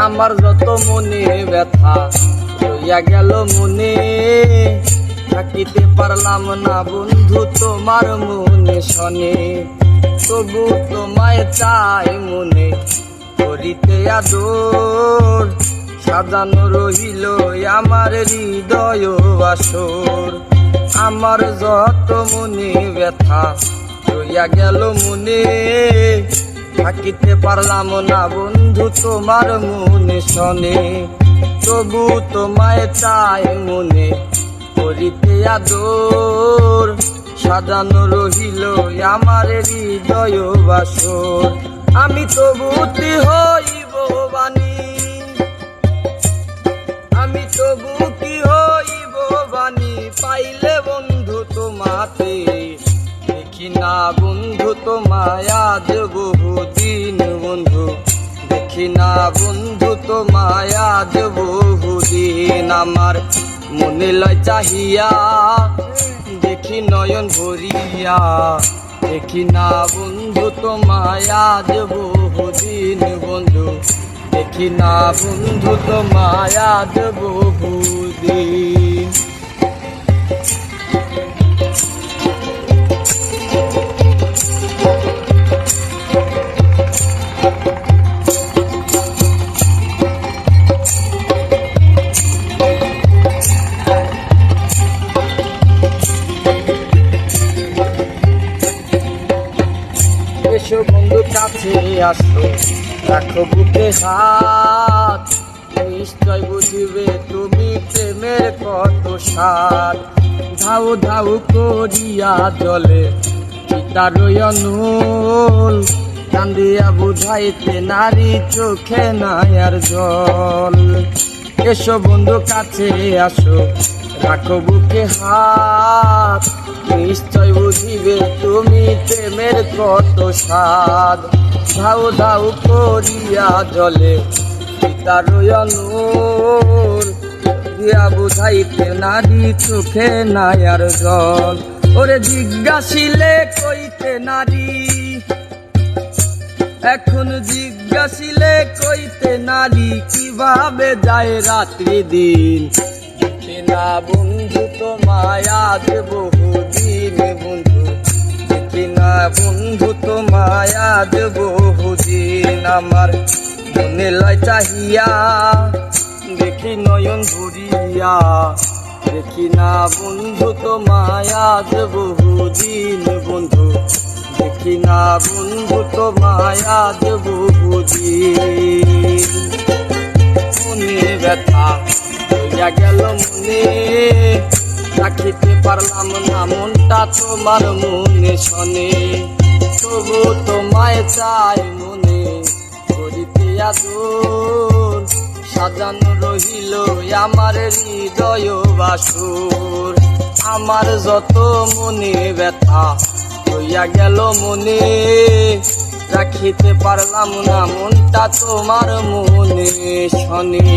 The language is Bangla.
আমার যত মনে ব্যথা রইয়া গেল মনে, থাকিতে পারলাম না বন্ধু তোমার মনে শনে। তবু তোমায় চাই মনে করিতে আদর, সাজানো রহিল আমার হৃদয় বাসর। আমার যত মনে ব্যথা রইয়া গেল মনে, থাকিতে পারলাম না বন্ধু তোমার মনে শনে। তবু তোমায় চাই মনে করিতে আদর, সাজানো রহিল আমার হৃদয় বাসর। আমি তবুতি হইব বাণী, আমি তবু কি হইব বাণী পাইলে বন্ধু তোমাতে। দেখি না বন্ধু তোমায় আজ বহুদিন বন্ধু, দেখি না বন্ধু তোমায় আজ বহুদিন। আমার মনে লয় চাহিয়া দেখি নয়ন ভরিয়া, দেখি না বন্ধু তোমায় আজ বহুদিন বন্ধু, দেখি না বন্ধু তোমায় আজ বহুদিন। এসো বন্ধু কাছে আসো, রাখো বুকে হাত, নিশ্চয় বুঝিবে তুমি প্রেমের কত স্বাদ। ধাউ ধাউ করিয়া জলে চিতার অনুল, কান্দিয়া বুঝাইতে নারী চোখে নাই আর জল। এসো বন্ধু কাছে আসো, রাখো বুকে হাত, নিশ্চয় বুঝিবে তুমি প্রেমের কত স্বাদ। ধাউ ধাউ করিয়া জলে পিতার অনুর, দিয়া বুঝাইতে নারী চোখে নাই আর জল। ওরে জিজ্ঞাসিলে কইতে নারী, এখন জিজ্ঞাসিলে কইতে নারী কিভাবে যায় রাত্রি দিন। দেখি না বন্ধু তোমায় আজ বহুদিন বন্ধু, দেখি না বন্ধু তোমায় আজ বহুদিন। আমার মনে লয় চাহিয়া দেখি নয়ন ভরিয়া, দেখি না বন্ধু তোমায় আজ বহুদিন বন্ধু, দেখি না বন্ধু তোমায় আজ বহুদিন। মনে ব্যথা রইয়া গেল মনে, রাখিতে পারলাম না মনটা তোমার মনে শনে। তবু তোমায় চাই মনে করিতে আদর, সাজানো রহিল আমার হৃদয় বাসর। আমার যত মনে ব্যথা রইয়া গেল মনে, রাখিতে পারলাম না মনটা তোমার মনে শনে।